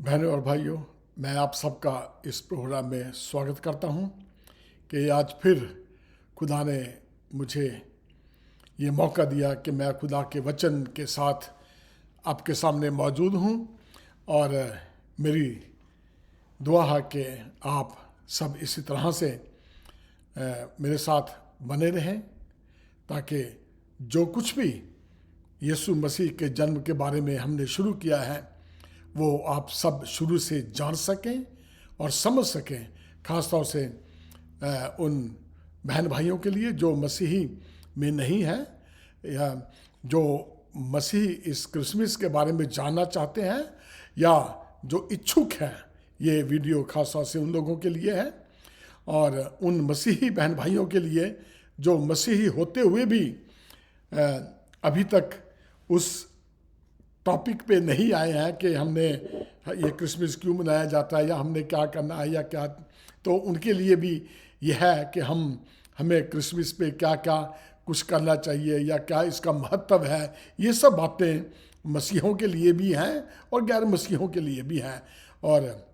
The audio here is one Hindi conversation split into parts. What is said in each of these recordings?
बहनों और भाइयों, मैं आप सबका इस प्रोग्राम में स्वागत करता हूं कि आज फिर खुदा ने मुझे ये मौका दिया कि मैं खुदा के वचन के साथ आपके सामने मौजूद हूं। और मेरी दुआ है कि आप सब इसी तरह से मेरे साथ बने रहें, ताकि जो कुछ भी यीशु मसीह के जन्म के बारे में हमने शुरू किया है वो आप सब शुरू से जान सकें और समझ सकें। ख़ासतौर से उन बहन भाइयों के लिए जो मसीही में नहीं है, या जो मसीह इस क्रिसमस के बारे में जानना चाहते हैं, या जो इच्छुक हैं। ये वीडियो खासतौर से उन लोगों के लिए है, और उन मसीही बहन भाइयों के लिए जो मसीही होते हुए भी अभी तक उस टॉपिक पे नहीं आए हैं कि हमने ये क्रिसमस क्यों मनाया जाता है, या हमने क्या करना है, या क्या। तो उनके लिए भी यह है कि हमें क्रिसमस पे क्या क्या कुछ करना चाहिए, या क्या इसका महत्व है। ये सब बातें मसीहों के लिए भी हैं और गैर मसीहों के लिए भी हैं। और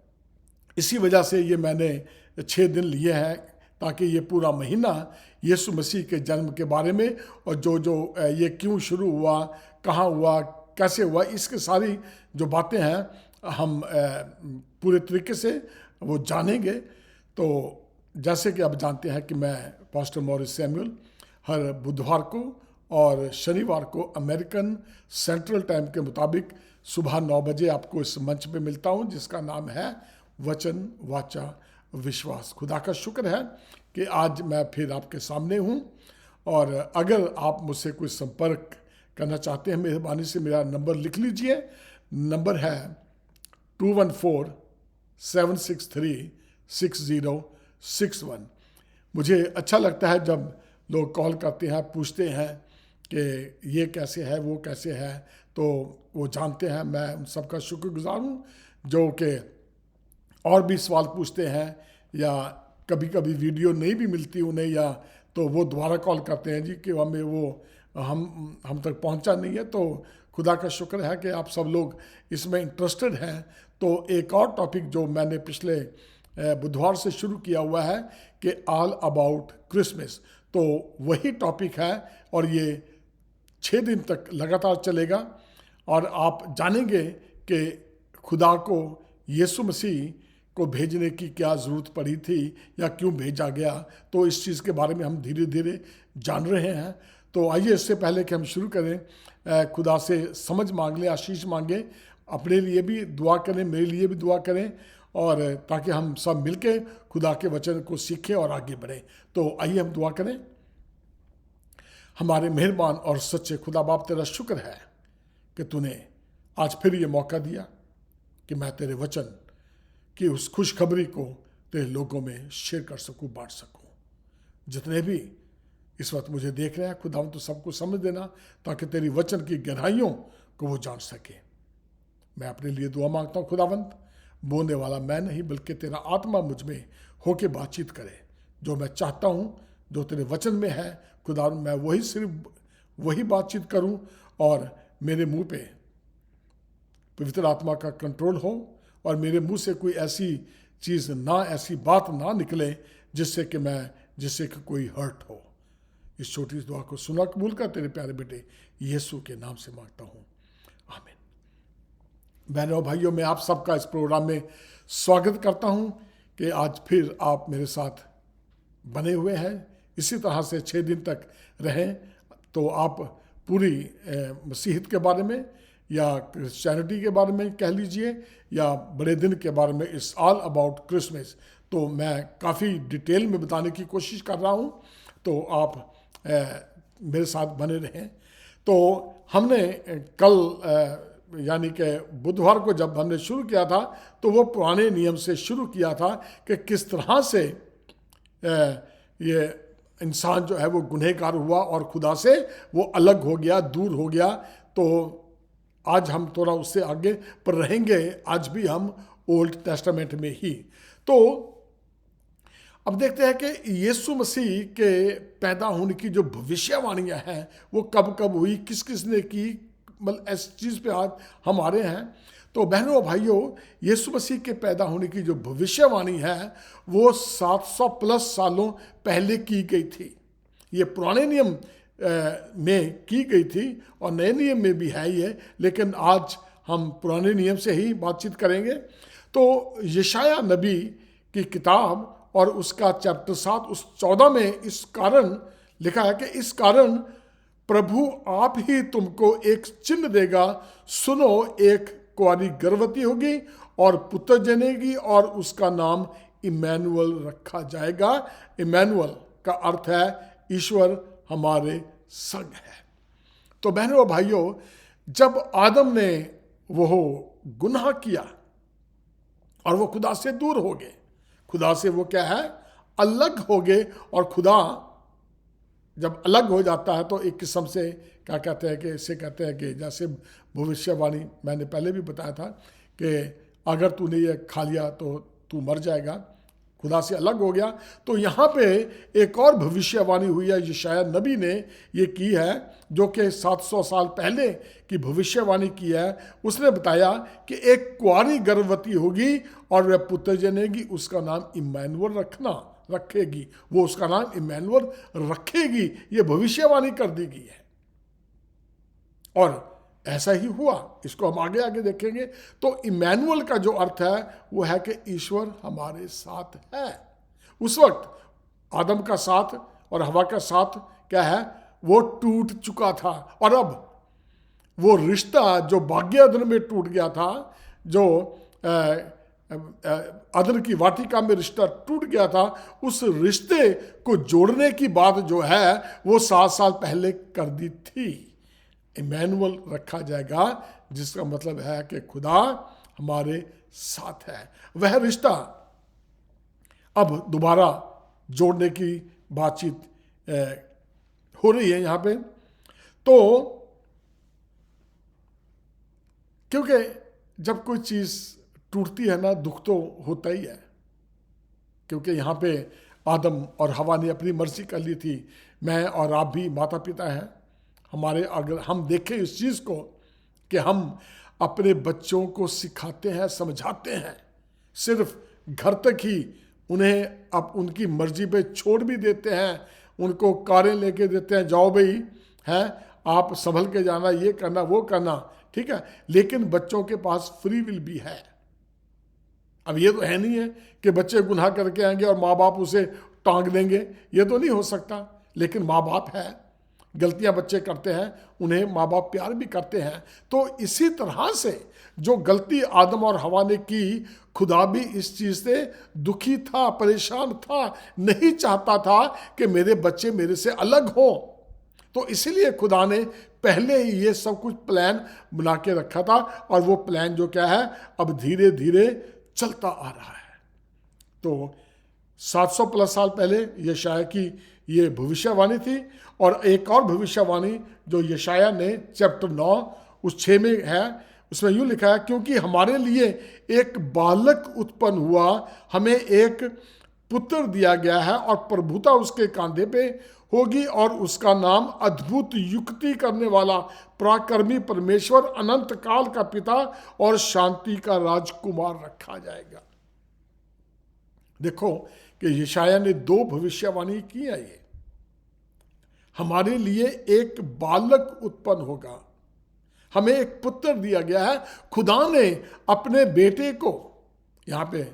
इसी वजह से ये मैंने 6 दिन लिए हैं, ताकि ये पूरा महीना यीशु मसीह के जन्म के बारे में, और जो ये क्यों शुरू हुआ, कहाँ हुआ, कैसे हुआ, इसके सारी जो बातें हैं हम पूरे तरीके से वो जानेंगे। तो जैसे कि आप जानते हैं कि मैं पास्टर मॉरिस सैमुअल हर बुधवार को और शनिवार को अमेरिकन सेंट्रल टाइम के मुताबिक सुबह 9 बजे आपको इस मंच पे मिलता हूं, जिसका नाम है वचन वाचा विश्वास। खुदा का शुक्र है कि आज मैं फिर आपके सामने हूं। और अगर आप मुझसे कोई संपर्क करना चाहते हैं, मेहरबानी से मेरा नंबर लिख लीजिए। नंबर है 214-763-6061। मुझे अच्छा लगता है जब लोग कॉल करते हैं, पूछते हैं कि ये कैसे है, वो कैसे है, तो वो जानते हैं। मैं उन सबका शुक्रगुजार हूँ जो कि और भी सवाल पूछते हैं, या कभी कभी वीडियो नहीं भी मिलती उन्हें, या तो वो दोबारा कॉल करते हैं जी कि हमें वो हम तक पहुंचा नहीं है। तो खुदा का शुक्र है कि आप सब लोग इसमें इंटरेस्टेड हैं। तो एक और टॉपिक जो मैंने पिछले बुधवार से शुरू किया हुआ है कि ऑल अबाउट क्रिसमस, तो वही टॉपिक है, और ये 6 दिन तक लगातार चलेगा। और आप जानेंगे कि खुदा को यीशु मसीह को भेजने की क्या ज़रूरत पड़ी थी, या क्यों भेजा गया। तो इस चीज़ के बारे में हम धीरे धीरे जान रहे हैं। तो आइए, इससे पहले कि हम शुरू करें, खुदा से समझ मांग लें, आशीष मांगें। अपने लिए भी दुआ करें, मेरे लिए भी दुआ करें, और ताकि हम सब मिलके खुदा के वचन को सीखें और आगे बढ़ें। तो आइए हम दुआ करें। हमारे मेहरबान और सच्चे खुदा बाप, तेरा शुक्र है कि तूने आज फिर ये मौका दिया कि मैं तेरे वचन की उस खुशखबरी को तेरे लोगों में शेयर कर सकूं, बांट सकूं। जितने भी इस वक्त मुझे देख रहे हैं, खुदा तो सबको समझ देना, ताकि तेरी वचन की गहराइयों को वो जान सके। मैं अपने लिए दुआ मांगता हूँ खुदावंत, बोलने वाला मैं नहीं बल्कि तेरा आत्मा मुझ में होके बातचीत करे। जो मैं चाहता हूँ, जो तेरे वचन में है खुदा, मैं वही बातचीत करूँ, और मेरे मुंह पे पवित्र आत्मा का कंट्रोल हो, और मेरे मुंह से कोई ऐसी चीज़ ना, ऐसी बात ना निकले जिससे कि कोई हर्ट हो। इस छोटी सी दुआ को सुना कबूल कर तेरे प्यारे बेटे यीशु के नाम से मांगता हूँ, आमीन। बहनों और भाइयों, मैं आप सबका इस प्रोग्राम में स्वागत करता हूँ कि आज फिर आप मेरे साथ बने हुए हैं। इसी तरह से 6 दिन तक रहें। तो आप पूरी मसीहत के बारे में, या क्रिश्चियनिटी के बारे में कह लीजिए, या बड़े दिन के बारे में, इस ऑल अबाउट क्रिसमस, तो मैं काफ़ी डिटेल में बताने की कोशिश कर रहा हूँ। तो आप मेरे साथ बने रहें। तो हमने कल यानी कि बुधवार को जब हमने शुरू किया था, तो वो पुराने नियम से शुरू किया था कि किस तरह से ये इंसान जो है वो गुनहगार हुआ और खुदा से वो अलग हो गया, दूर हो गया। तो आज हम थोड़ा उससे आगे पर रहेंगे। आज भी हम ओल्ड टेस्टामेंट में ही। तो अब देखते हैं कि यीशु मसीह के पैदा होने की जो भविष्यवाणियां हैं वो कब कब हुई, किस किस ने की, मतलब इस चीज़ पे आज हम आ रहे हैं। तो बहनों और भाइयों, यीशु मसीह के पैदा होने की जो भविष्यवाणी है वो 700 प्लस सालों पहले की गई थी। ये पुराने नियम में की गई थी और नए नियम में भी है ये, लेकिन आज हम पुराने नियम से ही बातचीत करेंगे। तो यशाया नबी की किताब और उसका चैप्टर 7 उस 14 में इस कारण लिखा है कि इस कारण प्रभु आप ही तुमको एक चिन्ह देगा, सुनो, एक कुंवारी गर्भवती होगी और पुत्र जनेगी और उसका नाम इमैनुअल रखा जाएगा। इमैनुअल का अर्थ है ईश्वर हमारे संग है। तो बहनों और भाइयों, जब आदम ने वो गुनाह किया और वो खुदा से दूर हो गए, खुदा से वो क्या है, अलग हो गए, और खुदा जब अलग हो जाता है तो एक किस्म से क्या कहते हैं कि इसे कहते हैं कि जैसे भविष्यवाणी मैंने पहले भी बताया था कि अगर तूने ये खा लिया तो तू मर जाएगा, खुदा से अलग हो गया। तो यहाँ पे एक और भविष्यवाणी हुई है, यशाया नबी ने ये की है, जो कि 700 साल पहले की भविष्यवाणी की है। उसने बताया कि एक कुंवारी गर्भवती होगी और वह पुत्र जनेगी, उसका नाम इमैनुअल रखेगी, वो उसका नाम इमैनुअल रखेगी। ये भविष्यवाणी कर दी गई है और ऐसा ही हुआ। इसको हम आगे आगे देखेंगे। तो इमैनुअल का जो अर्थ है वो है कि ईश्वर हमारे साथ है। उस वक्त आदम का साथ और हवा का साथ क्या है, वो टूट चुका था, और अब वो रिश्ता जो भाग्यअदन में टूट गया था, जो अदन की वाटिका में रिश्ता टूट गया था, उस रिश्ते को जोड़ने की बात जो है वो 7 साल पहले कर दी थी। इमैनुअल रखा जाएगा, जिसका मतलब है कि खुदा हमारे साथ है। वह रिश्ता अब दोबारा जोड़ने की बातचीत हो रही है यहाँ पे। तो क्योंकि जब कोई चीज़ टूटती है ना, दुख तो होता ही है, क्योंकि यहाँ पे आदम और हवा ने अपनी मर्जी कर ली थी। मैं और आप भी माता पिता हैं हमारे। अगर हम देखें इस चीज़ को कि हम अपने बच्चों को सिखाते हैं, समझाते हैं, सिर्फ घर तक ही उन्हें अब उनकी मर्जी पे छोड़ भी देते हैं, उनको कारें लेके देते हैं, जाओ भाई हैं आप संभल के जाना, ये करना वो करना, ठीक है, लेकिन बच्चों के पास फ्री विल भी है। अब ये तो है नहीं है कि बच्चे गुनाह करके आएंगे और माँ बाप उसे टांग देंगे, ये तो नहीं हो सकता। लेकिन माँ बाप है, गलतियां बच्चे करते हैं, उन्हें माँ बाप प्यार भी करते हैं। तो इसी तरह से जो गलती आदम और हवा ने की, खुदा भी इस चीज़ से दुखी था, परेशान था, नहीं चाहता था कि मेरे बच्चे मेरे से अलग हों। तो इसीलिए खुदा ने पहले ही ये सब कुछ प्लान बना के रखा था, और वो प्लान जो क्या है अब धीरे धीरे चलता आ रहा है। तो 700 प्लस साल पहले यशाया की ये भविष्यवाणी थी। और एक और भविष्यवाणी जो यशाया ने चैप्टर 9 उस 6 में है, उसमें यूँ लिखा है, क्योंकि हमारे लिए एक बालक उत्पन्न हुआ, हमें एक पुत्र दिया गया है और प्रभुता उसके कांधे पे होगी, और उसका नाम अद्भुत युक्ति करने वाला, पराक्रमी परमेश्वर, अनंत काल का पिता और शांति का राजकुमार रखा जाएगा। देखो कि यशाया ने 2 भविष्यवाणी की है। ये हमारे लिए एक बालक उत्पन्न होगा, हमें एक पुत्र दिया गया है। खुदा ने अपने बेटे को, यहाँ पे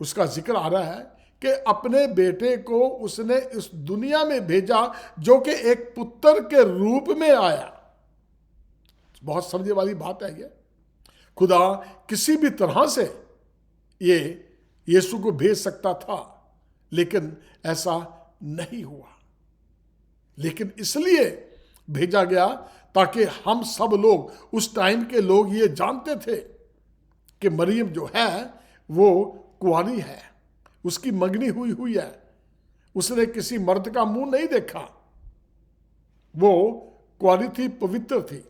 उसका जिक्र आ रहा है कि अपने बेटे को उसने इस दुनिया में भेजा, जो कि एक पुत्र के रूप में आया। बहुत समझने वाली बात है ये। खुदा किसी भी तरह से ये यीशु को भेज सकता था, लेकिन ऐसा नहीं हुआ। लेकिन इसलिए भेजा गया ताकि हम सब लोग, उस टाइम के लोग ये जानते थे कि मरियम जो है वो कुंवारी है, उसकी मंगनी हुई है, उसने किसी मर्द का मुंह नहीं देखा, वो कुंवारी थी, पवित्र थी।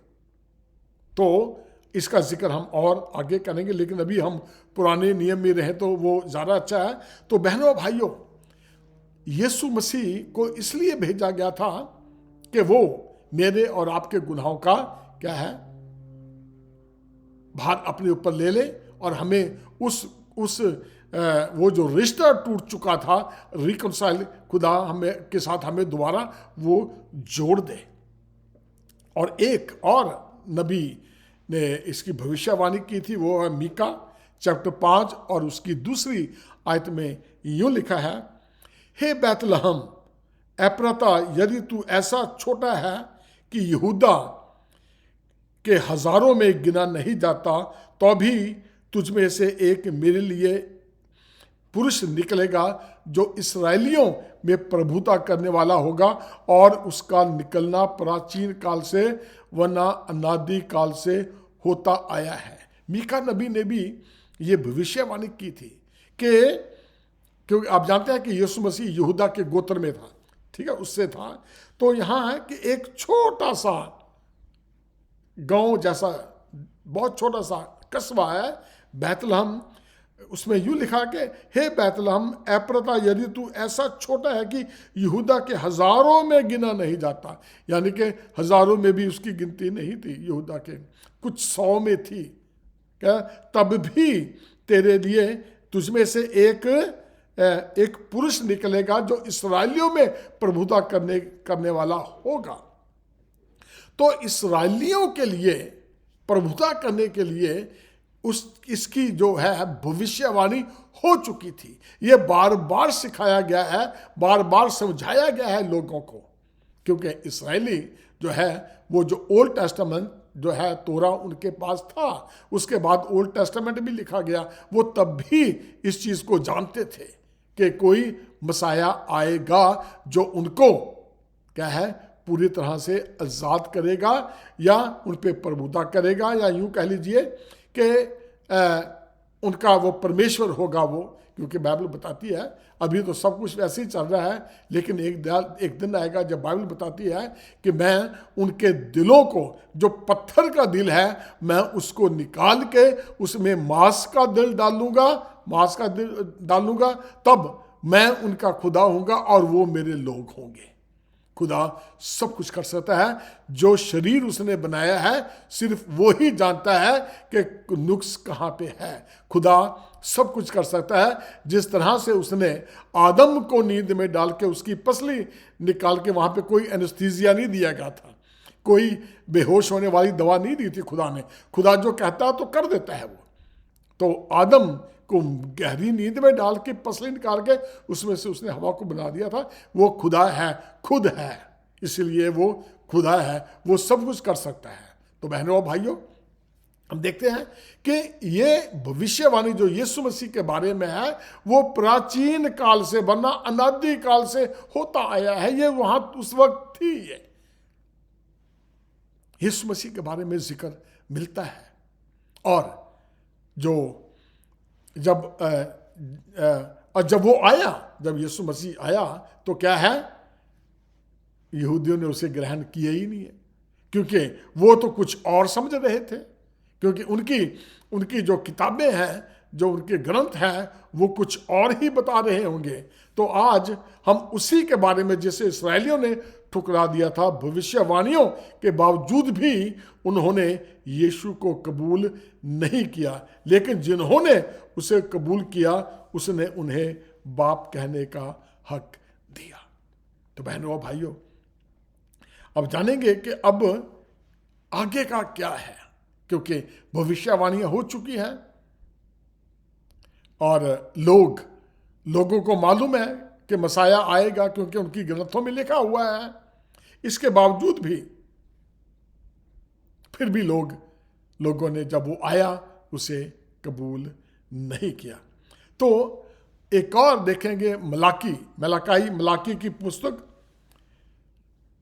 तो इसका जिक्र हम और आगे करेंगे, लेकिन अभी हम पुराने नियम में रहें तो वो ज़्यादा अच्छा है। तो बहनों भाइयों, यीशु मसीह को इसलिए भेजा गया था कि वो मेरे और आपके गुनाहों का क्या है, भार अपने ऊपर ले ले और हमें उस वो जो रिश्ता टूट चुका था, रिकंसाइल खुदा हमें के साथ हमें दोबारा वो जोड़ दे। और एक और नबी ने इसकी भविष्यवाणी की थी, वो है मीका चैप्टर 5 और उसकी दूसरी आयत में यूं लिखा है, हे बैतलहम एप्राता, यदि तू ऐसा छोटा है कि यहूदा के हजारों में गिना नहीं जाता, तो भी तुझ में से एक मेरे लिए पुरुष निकलेगा जो इसराइलियों में प्रभुता करने वाला होगा, और उसका निकलना प्राचीन काल से वरना अनादि काल से होता आया है। मीका नबी ने भी ये भविष्यवाणी की थी कि क्योंकि आप जानते हैं कि यीशु मसीह यहूदा के गोत्र में था, ठीक है, उससे था। तो यहाँ है कि एक छोटा सा गांव जैसा बहुत छोटा सा कस्बा है बैतलहम, उसमें यूं लिखा कि हे बैतलहम एप्राता, यदि तू ऐसा छोटा है कि यहूदा के हजारों में गिना नहीं जाता, यानी कि हजारों में भी उसकी गिनती नहीं थी, यहूदा के कुछ 100 में थी क्या, तब भी तेरे लिए तुझमें से एक पुरुष निकलेगा जो इसराइलियों में प्रभुता करने वाला होगा। तो इसराइलियों के लिए प्रभुता करने के लिए इसकी जो है भविष्यवाणी हो चुकी थी। ये बार बार सिखाया गया है, बार बार समझाया गया है लोगों को, क्योंकि इसराइली जो है वो जो ओल्ड टेस्टामेंट जो है तोरा उनके पास था, उसके बाद ओल्ड टेस्टामेंट भी लिखा गया, वो तब भी इस चीज़ को जानते थे कि कोई मसाया आएगा जो उनको क्या है पूरी तरह से आज़ाद करेगा या उन पे प्रभुता करेगा, या यूं कह लीजिए कि उनका वो परमेश्वर होगा वो, क्योंकि बाइबल बताती है अभी तो सब कुछ वैसे ही चल रहा है, लेकिन एक दिन आएगा जब बाइबल बताती है कि मैं उनके दिलों को, जो पत्थर का दिल है, मैं उसको निकाल के उसमें मांस का दिल डालूंगा, तब मैं उनका खुदा होऊंगा और वो मेरे लोग होंगे। खुदा सब कुछ कर सकता है, जो शरीर उसने बनाया है सिर्फ वो ही जानता है कि नुक्स कहाँ पे है। खुदा सब कुछ कर सकता है। जिस तरह से उसने आदम को नींद में डाल के उसकी पसली निकाल के, वहाँ पे कोई एनेस्थीसिया नहीं दिया गया था, कोई बेहोश होने वाली दवा नहीं दी थी खुदा ने। खुदा जो कहता है तो कर देता है वो। तो आदम को गहरी नींद में डाल के पसली निकाल के उसमें से उसने हवा को बना दिया था। वो खुदा है, खुद है, इसलिए वो खुदा है, वो सब कुछ कर सकता है। तो बहनों और भाइयों, हम देखते हैं कि ये भविष्यवाणी जो यीशु मसीह के बारे में है वो प्राचीन काल से वरना अनादि काल से होता आया है। ये वहां उस वक्त थी, ये यीशु मसीह के बारे में जिक्र मिलता है। और जो जब वो आया, जब यीशु मसीह आया तो क्या है, यहूदियों ने उसे ग्रहण किया ही नहीं है, क्योंकि वो तो कुछ और समझ रहे थे, क्योंकि उनकी जो किताबें हैं, जो उनके ग्रंथ हैं, वो कुछ और ही बता रहे होंगे। तो आज हम उसी के बारे में, जैसे इसराइलियों ने ठुकरा दिया था, भविष्यवाणियों के बावजूद भी उन्होंने यीशु को कबूल नहीं किया, लेकिन जिन्होंने उसे कबूल किया उसने उन्हें बाप कहने का हक दिया। तो बहनों और भाइयों, अब जानेंगे कि अब आगे का क्या है, क्योंकि भविष्यवाणियां हो चुकी हैं और लोगों को मालूम है कि मसाया आएगा, क्योंकि उनकी ग्रंथों में लिखा हुआ है। इसके बावजूद भी फिर भी लोगों ने जब वो आया उसे कबूल नहीं किया। तो एक और देखेंगे, मलाकी की पुस्तक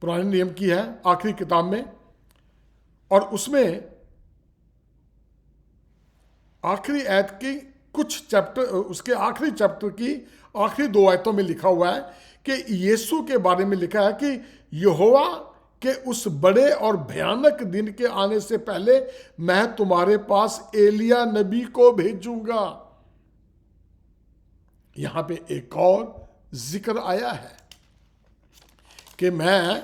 पुराने नियम की है, आखिरी किताब में, और उसमें आखिरी आयत की कुछ चैप्टर, उसके आखिरी चैप्टर की आखिरी 2 आयतों में लिखा हुआ है कि यीशु के बारे में लिखा है कि यहोवा के उस बड़े और भयानक दिन के आने से पहले मैं तुम्हारे पास एलिया नबी को भेजूंगा। यहां पे एक और जिक्र आया है कि मैं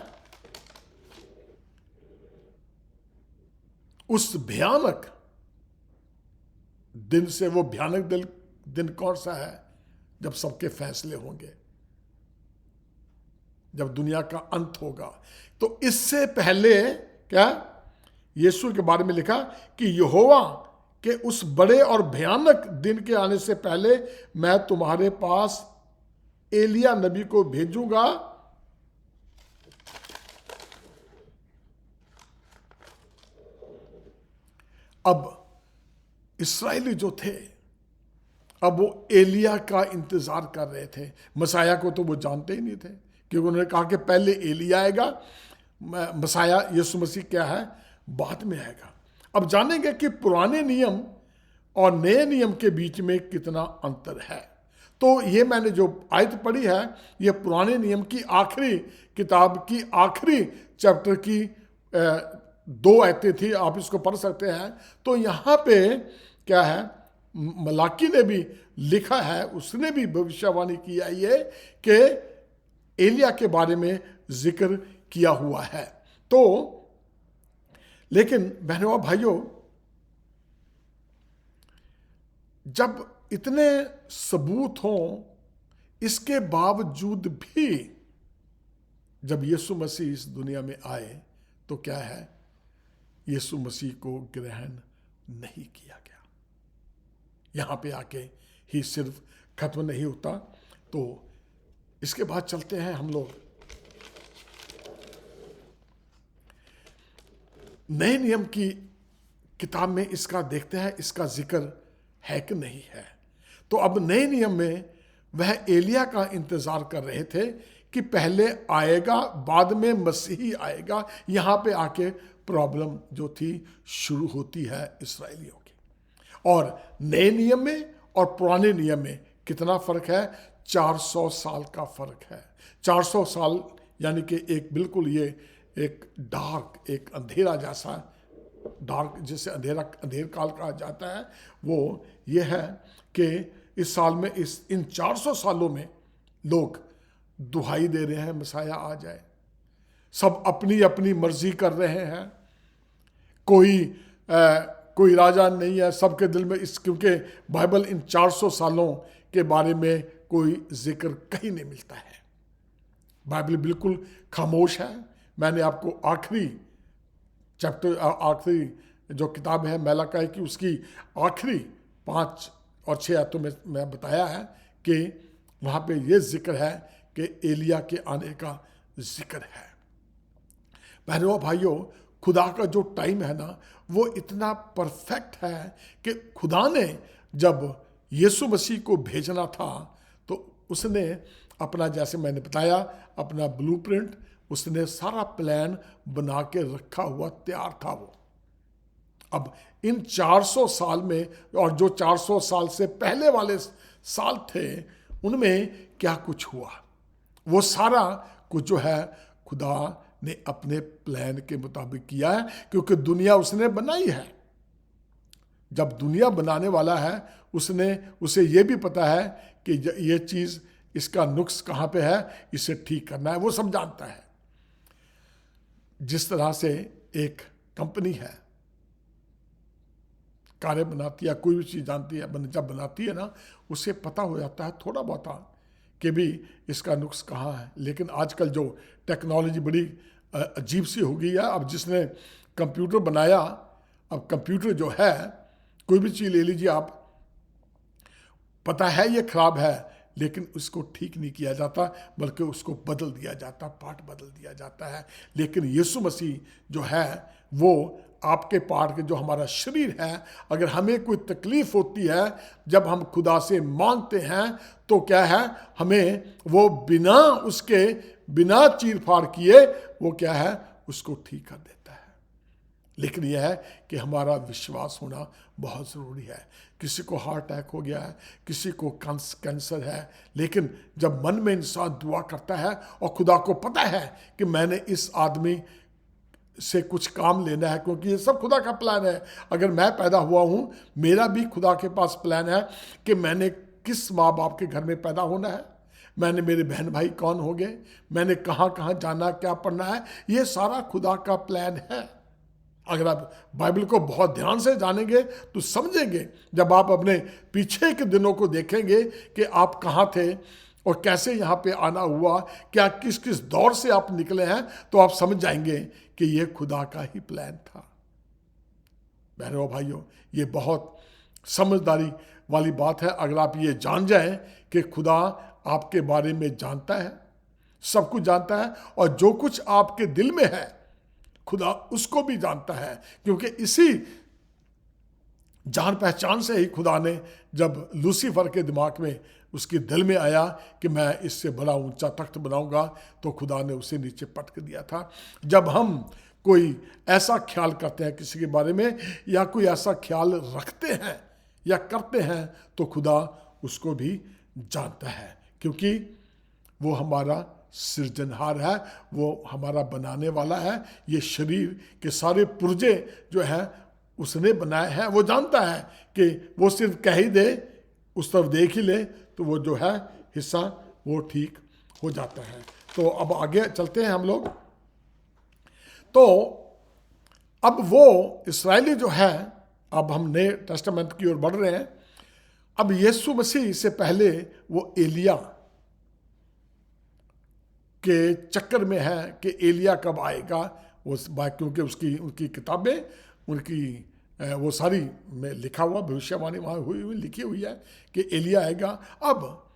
उस भयानक दिन से वो भयानक दिन कौन सा है? जब सबके फैसले होंगे, जब दुनिया का अंत होगा। तो इससे पहले क्या यीशु के बारे में लिखा कि यहोवा के उस बड़े और भयानक दिन के आने से पहले मैं तुम्हारे पास एलिया नबी को भेजूंगा, अब इस्राएली जो थे अब वो एलिया का इंतजार कर रहे थे। मसाया को तो वो जानते ही नहीं थे, क्योंकि उन्होंने कहा कि पहले एलिया आएगा, मसाया यीशु मसीह क्या है बाद में आएगा। अब जानेंगे कि पुराने नियम और नए नियम के बीच में कितना अंतर है। तो ये मैंने जो आयत पढ़ी है, ये पुराने नियम की आखिरी किताब की आखिरी चैप्टर की 2 आयतें थी, आप इसको पढ़ सकते हैं। तो यहाँ पे क्या है, मलाकी ने भी लिखा है, उसने भी भविष्यवाणी किया ये कि एलिया के बारे में जिक्र किया हुआ है। तो लेकिन बहनों और भाइयों, जब इतने सबूत हों, इसके बावजूद भी जब यीशु मसीह इस दुनिया में आए तो क्या है, यीशु मसीह को ग्रहण नहीं किया गया। यहां पे आके ही सिर्फ खत्म नहीं होता। तो इसके बाद चलते हैं हम लोग नए नियम की किताब में, इसका देखते हैं इसका जिक्र है कि नहीं है। तो अब नए नियम में वह एलिया का इंतजार कर रहे थे कि पहले आएगा बाद में मसीही आएगा। यहां पे आके प्रॉब्लम जो थी शुरू होती है इसराइलियों की। और नए नियम में और पुराने नियम में कितना फर्क है? 400 साल का फर्क है। 400 साल यानी कि एक बिल्कुल ये एक डार्क, एक अंधेरा जैसा, डार्क जिसे अंधेर काल कहा जाता है, वो ये है कि इस साल में इन 400 सालों में लोग दुहाई दे रहे हैं मसाया आ जाए, सब अपनी अपनी मर्जी कर रहे हैं, कोई राजा नहीं है सबके दिल में क्योंकि बाइबल इन 400 सालों के बारे में कोई जिक्र कहीं नहीं मिलता है। बाइबल बिल्कुल खामोश है। मैंने आपको आखिरी चैप्टर, आखिरी जो किताब है मलाकी की, उसकी आखिरी 5 और 6 आयतों में मैं बताया है कि वहाँ पे ये जिक्र है कि एलिया के आने का जिक्र है। बहनों भाइयों, खुदा का जो टाइम है ना, वो इतना परफेक्ट है कि खुदा ने जब यीशु मसीह को भेजना था तो उसने अपना, जैसे मैंने बताया, अपना ब्लूप्रिंट, उसने सारा प्लान बना के रखा हुआ तैयार था वो। अब इन 400 साल में, और जो 400 साल से पहले वाले साल थे, उनमें क्या कुछ हुआ, वो सारा कुछ जो है खुदा ने अपने प्लान के मुताबिक किया है, क्योंकि दुनिया उसने बनाई है। जब दुनिया बनाने वाला है, उसे ये भी पता है कि ये चीज़, इसका नुक्स कहाँ पे है, इसे ठीक करना है, वो सब जानता है। जिस तरह से एक कंपनी है, कारें बनाती है, कोई भी चीज़ जानती है, जब बनाती है ना, उसे पता हो जाता है थोड़ा बहुत कि भी इसका नुक्स कहाँ है। लेकिन आजकल जो टेक्नोलॉजी बड़ी अजीब सी हो गई है, अब जिसने कंप्यूटर बनाया, अब कंप्यूटर जो है, कोई भी चीज़ ले लीजिए आप, पता है ये खराब है, लेकिन उसको ठीक नहीं किया जाता, बल्कि उसको बदल दिया जाता, पार्ट बदल दिया जाता है। लेकिन यीशु मसीह जो है, वो आपके पार्ट के, जो हमारा शरीर है, अगर हमें कोई तकलीफ होती है, जब हम खुदा से मांगते हैं, तो क्या है, हमें वो बिना चीर फाड़ किए वो क्या है, उसको ठीक कर देता है। लेकिन यह है कि हमारा विश्वास होना बहुत ज़रूरी है। किसी को हार्ट अटैक हो गया है, किसी को कैंसर है, लेकिन जब मन में इंसान दुआ करता है और खुदा को पता है कि मैंने इस आदमी से कुछ काम लेना है, क्योंकि ये सब खुदा का प्लान है। अगर मैं पैदा हुआ हूँ, मेरा भी खुदा के पास प्लान है कि मैंने किस माँ बाप के घर में पैदा होना है, मैंने, मेरे बहन भाई कौन होंगे, मैंने कहाँ कहाँ जाना, क्या पढ़ना है, ये सारा खुदा का प्लान है। अगर आप बाइबल को बहुत ध्यान से जानेंगे तो समझेंगे, जब आप अपने पीछे के दिनों को देखेंगे कि आप कहाँ थे और कैसे यहाँ पे आना हुआ, क्या किस किस दौर से आप निकले हैं, तो आप समझ जाएंगे कि ये खुदा का ही प्लान था। बहनों भाइयों, ये बहुत समझदारी वाली बात है। अगर आप ये जान जाएं कि खुदा आपके बारे में जानता है, सब कुछ जानता है, और जो कुछ आपके दिल में है खुदा उसको भी जानता है, क्योंकि इसी जान पहचान से ही खुदा ने, जब लूसीफर के दिमाग में, उसके दिल में आया कि मैं इससे बड़ा ऊंचा तख्त बनाऊंगा, तो खुदा ने उसे नीचे पटक दिया था। जब हम कोई ऐसा ख्याल करते हैं किसी के बारे में, या कोई ऐसा ख्याल रखते हैं या करते हैं, तो खुदा उसको भी जानता है, क्योंकि वो हमारा सृजनहार है, वो हमारा बनाने वाला है। ये शरीर के सारे पुर्जे जो हैं उसने बनाए हैं। वो जानता है कि वो सिर्फ कह ही दे, उस तरफ देख ही ले, तो वो जो है हिस्सा वो ठीक हो जाता है। तो अब आगे चलते हैं हम लोग। तो अब वो इस्राएली जो है, अब हम नए टेस्टामेंट की ओर बढ़ रहे हैं। अब यीशु मसीह से पहले वो एलिया के चक्कर में है कि एलिया कब आएगा, वो क्योंकि उनकी किताबें, उनकी वो सारी में लिखा हुआ भविष्यवाणी वहाँ हुई लिखी हुई है कि एलिया आएगा। अब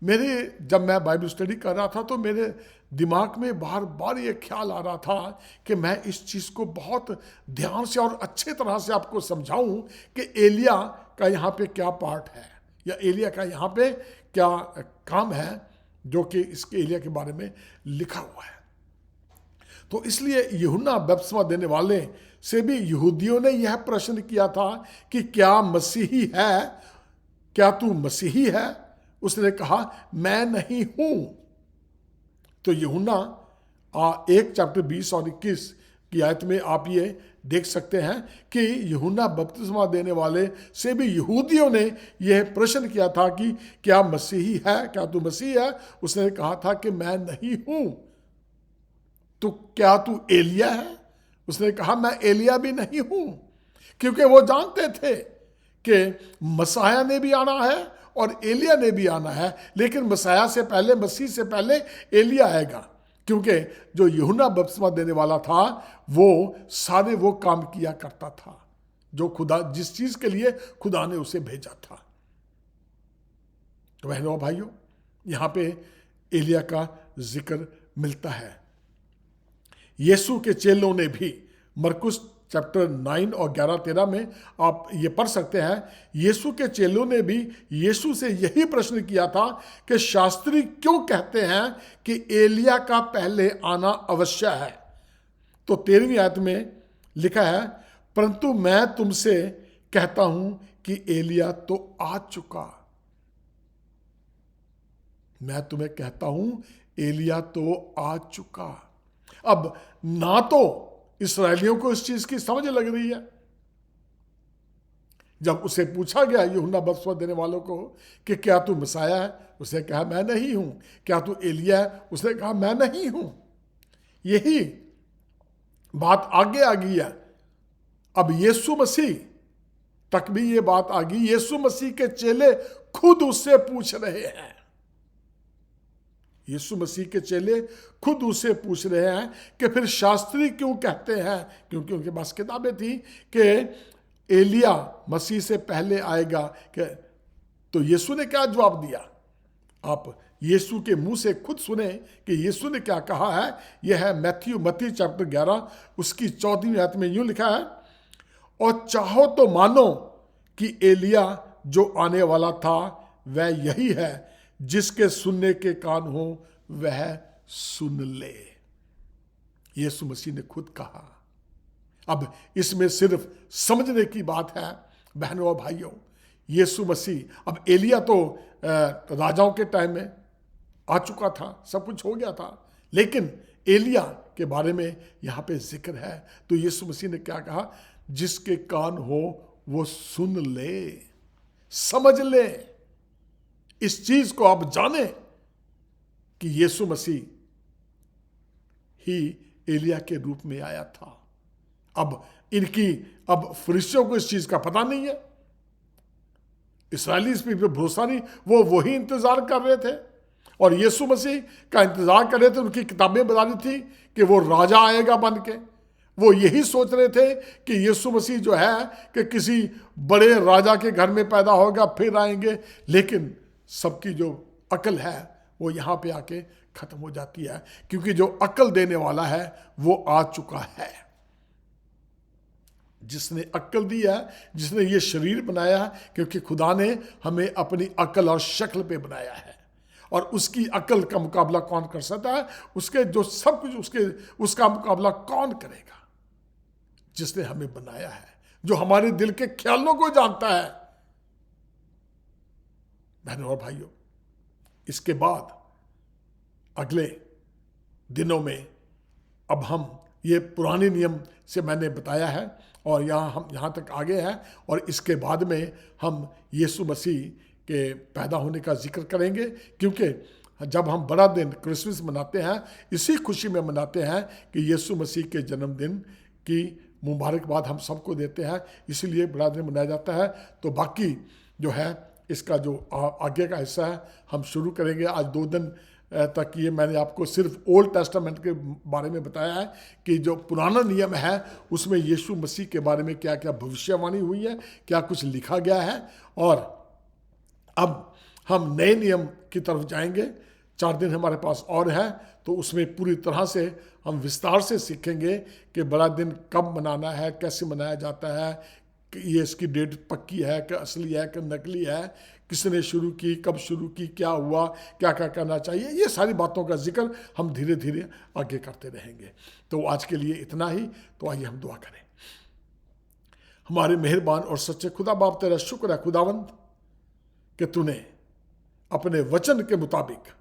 जब मैं बाइबल स्टडी कर रहा था, तो मेरे दिमाग में बार बार ये ख्याल आ रहा था कि मैं इस चीज़ को बहुत ध्यान से और अच्छे तरह से आपको समझाऊं कि एलिया का यहाँ पे क्या पार्ट है, या एलिया का यहाँ पे क्या काम है, जो कि इसके एलिया के बारे में लिखा हुआ है। तो इसलिए यूहन्ना बपतिस्मा देने वाले से भी यहूदियों ने यह प्रश्न किया था कि क्या मसीही है, क्या तू मसीही है? उसने कहा मैं नहीं हूं। तो यूहन्ना 1:20 और 21 की आयत में आप ये देख सकते हैं कि यूहन्ना बपतिस्मा देने वाले से भी यहूदियों ने यह प्रश्न किया था कि क्या मसीही है, क्या तू मसीह है? उसने कहा था कि मैं नहीं हूं। तो क्या तू एलिया है? उसने कहा मैं एलिया भी नहीं हूं, क्योंकि वो जानते थे कि मसाया ने भी आना है और एलिया ने भी आना है, लेकिन मसाया से पहले, मसीह से पहले एलिया आएगा, क्योंकि जो यूहन्ना बपतिस्मा देने वाला था वो सारे वो काम किया करता था जो खुदा, जिस चीज के लिए खुदा ने उसे भेजा था। तो बहनों भाइयों, यहां पे एलिया का जिक्र मिलता है। यीशु के चेलों ने भी, मरकुस चैप्टर 9 और 11-13 में आप ये पढ़ सकते हैं, यीशु के चेलों ने भी यीशु से यही प्रश्न किया था कि शास्त्री क्यों कहते हैं कि एलिया का पहले आना अवश्य है। तो 13वीं आयत में लिखा है, परंतु मैं तुमसे कहता हूं कि एलिया तो आ चुका। मैं तुम्हें कहता हूं एलिया तो आ चुका। अब ना तो इस्राएलियों को इस चीज की समझ लग रही है। जब उसे पूछा गया यूहन्ना बपतिस्मा देने वालों को कि क्या तू मसाया है, उसने कहा मैं नहीं हूं। क्या तू एलिया है? उसने कहा मैं नहीं हूं। यही बात आगे आ गई है। अब यीशु मसीह तक भी ये बात आ गई। यीशु मसीह के चेले खुद उससे पूछ रहे हैं। यीशु मसीह के चेले खुद उसे पूछ रहे हैं कि फिर शास्त्री क्यों कहते हैं, क्योंकि उनके पास किताबें थी कि एलिया मसीह से पहले आएगा। तो यीशु ने क्या जवाब दिया? आप यीशु के मुंह से खुद सुने कि यीशु ने क्या कहा है। यह है मत्ती चैप्टर 11 उसकी 14वीं आयत में यूं लिखा है, और चाहो तो मानो कि एलिया जो आने वाला था वह यही है, जिसके सुनने के कान हो वह सुन ले। यीशु मसीह ने खुद कहा। अब इसमें सिर्फ समझने की बात है बहनों और भाइयों। यीशु मसीह, अब एलिया तो राजाओं के टाइम में आ चुका था, सब कुछ हो गया था, लेकिन एलिया के बारे में यहां पे जिक्र है। तो यीशु मसीह ने क्या कहा? जिसके कान हो वो सुन ले, समझ ले। इस चीज को आप जाने कि यीशु मसीह ही एलिया के रूप में आया था। अब फरिश्तियों को इस चीज़ का पता नहीं है, इसराइली इस पे भरोसा नहीं, वो वही इंतज़ार कर रहे थे और यीशु मसीह का इंतज़ार कर रहे थे। उनकी किताबें बता रही थी कि वो राजा आएगा बन के। वो यही सोच रहे थे कि यीशु मसीह जो है कि किसी बड़े राजा के घर में पैदा होगा फिर आएंगे, लेकिन सबकी जो अकल है वो यहाँ पे आके ख़त्म हो जाती है, क्योंकि जो अकल देने वाला है वो आ चुका है। जिसने अक्ल दी है, जिसने ये शरीर बनाया है, क्योंकि खुदा ने हमें अपनी अकल और शक्ल पे बनाया है, और उसकी अकल का मुकाबला कौन कर सकता है? उसके जो सब कुछ उसका मुकाबला कौन करेगा? जिसने हमें बनाया है, जो हमारे दिल के ख्यालों को जानता है। बहनों और भाइयों, इसके बाद अगले दिनों में अब हम ये पुराने नियम से मैंने बताया है और हम यहाँ तक आगे हैं, और इसके बाद में हम यीशु मसीह के पैदा होने का जिक्र करेंगे, क्योंकि जब हम बड़ा दिन क्रिसमस मनाते हैं, इसी खुशी में मनाते हैं कि यीशु मसीह के जन्मदिन की मुबारकबाद हम सबको देते हैं, इसीलिए बड़ा दिन मनाया जाता है। तो बाकी जो है इसका जो आगे का हिस्सा है हम शुरू करेंगे। आज 2 दिन तक ये मैंने आपको सिर्फ ओल्ड टेस्टामेंट के बारे में बताया है कि जो पुराना नियम है उसमें यीशु मसीह के बारे में क्या क्या भविष्यवाणी हुई है, क्या कुछ लिखा गया है, और अब हम नए नियम की तरफ जाएंगे। 4 दिन हमारे पास और है, तो उसमें पूरी तरह से हम विस्तार से सीखेंगे कि बड़ा दिन कब मनाना है, कैसे मनाया जाता है, कि ये इसकी डेट पक्की है कि असली है कि नकली है, किसने शुरू की, कब शुरू की, क्या हुआ, क्या क्या करना चाहिए, ये सारी बातों का जिक्र हम धीरे धीरे आगे करते रहेंगे। तो आज के लिए इतना ही। तो आइए हम दुआ करें। हमारे मेहरबान और सच्चे खुदा बाप, तेरा शुक्र है खुदावंद कि तूने अपने वचन के मुताबिक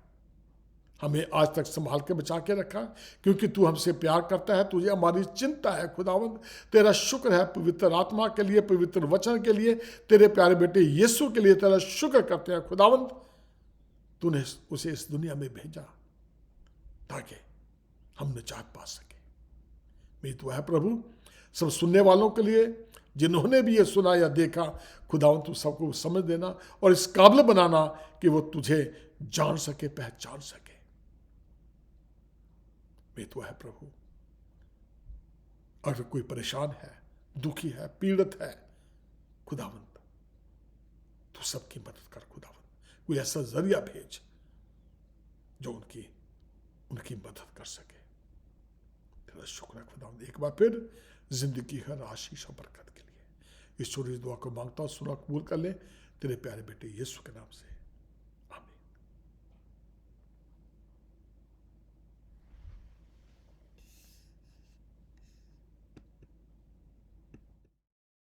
हमें आज तक संभाल के बचा के रखा, क्योंकि तू हमसे प्यार करता है, तुझे हमारी चिंता है खुदावंद। तेरा शुक्र है पवित्र आत्मा के लिए, पवित्र वचन के लिए, तेरे प्यारे बेटे यीशु के लिए तेरा शुक्र करते हैं खुदावंद। तूने उसे इस दुनिया में भेजा ताकि हम निजात पा सके। मेरी दुआ है प्रभु सब सुनने वालों के लिए, जिन्होंने भी ये सुना या देखा, खुदावंद तू सबको समझ देना और इस काबिल बनाना कि वो तुझे जान सके, पहचान सके। तो है प्रभु, अगर कोई परेशान है, दुखी है, पीड़ित है, खुदावंद तू सबकी मदद कर खुदावंद। कोई ऐसा जरिया भेज जो उनकी मदद कर सके। तेरा शुक्र है खुदावंद, एक बार फिर जिंदगी हर आशीष और बरकत के लिए इस छोटी दुआ को मांगता हूं, सुना कबूल कर ले तेरे प्यारे बेटे यीशु के नाम से।